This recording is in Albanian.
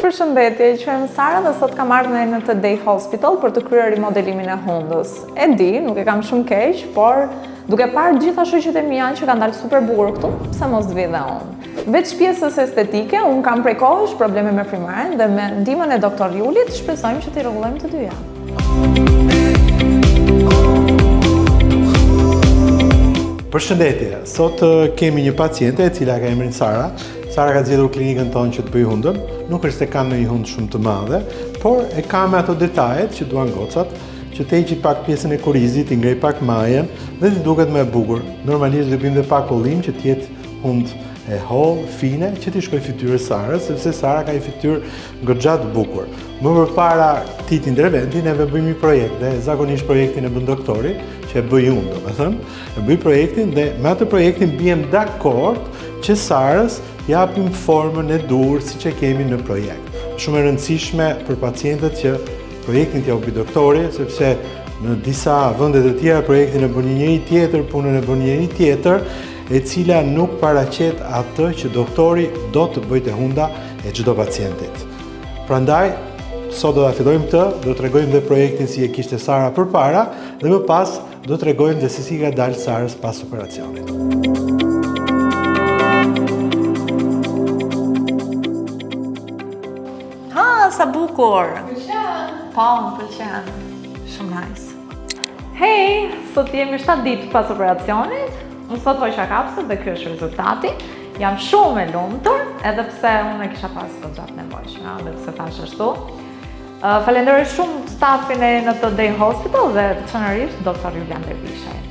Përshëndetje, quhem Sara dhe sot kam ardhur në të Day Hospital për të kryer rimodelimin e hundës. E di, nuk e kam shumë keq, por duke parë gjitha shoqjet e mia që kanë dalë super bukur këtu, pse mos të vi dhe unë. Veç pjesës estetike, unë kam prej kohësh probleme me frymëren dhe me ndihmën e doktor Julit shpresojmë që t'i rregullojmë të dyja. Përshëndetje, sot kemi një paciente e cila ka emrin Sara. Sara ka zgjedhur klinikën tonë që të bëj hundën. Nuk është se kam një hund shumë të madhe, por e kam ato detajet që duan gocat, që të heqi pak pjesën e kurizit, i ngrej pak majën dhe të duket më e bukur. Normalisht do bëjmë dhe pak ullim që të jetë hund e hollë, fine, që t'i shkoj fytyrës Sarës, sepse Sara ka një fytyrë goxha të bukur. Më përpara këtij interventi neve bëjmë një projekt dhe zakonisht projektin e bën doktori, që e bëj unë, domethënë, e bëj projektin dhe me atë projektin bijem dakord që Sarës japim formën e dur siç e kemi në projekt. Shumë e rëndësishme për pacientët që projektin t'ia bëj doktori, sepse në disa vende të tjera projektin e bën një njeri tjetër, punën e bën një njeri tjetër, e cila nuk paraqet atë që doktori do të bëjë te hunda e çdo pacientit. Prandaj, sot do ta fillojmë këtë, do të tregojmë dhe projektin si e kishte Sara përpara dhe më pas do të tregojmë dhe si ka dalë Sarës pas operacionit. Sa bukur! Pëlqen? Po, më pëlqen. Shumë nice. Hej, sot jemi 7 ditë pas operacionit. Unë sot hoqa kapsët dhe ky është rezultati. Jam shumë e lumtur, edhe pse unë e kisha pas të gjatë nevojshme, edhe pse thash ashtu. Falenderoj shumë stafin e në të Day Hospital dhe veçanërisht doktor Julian Dervishaj.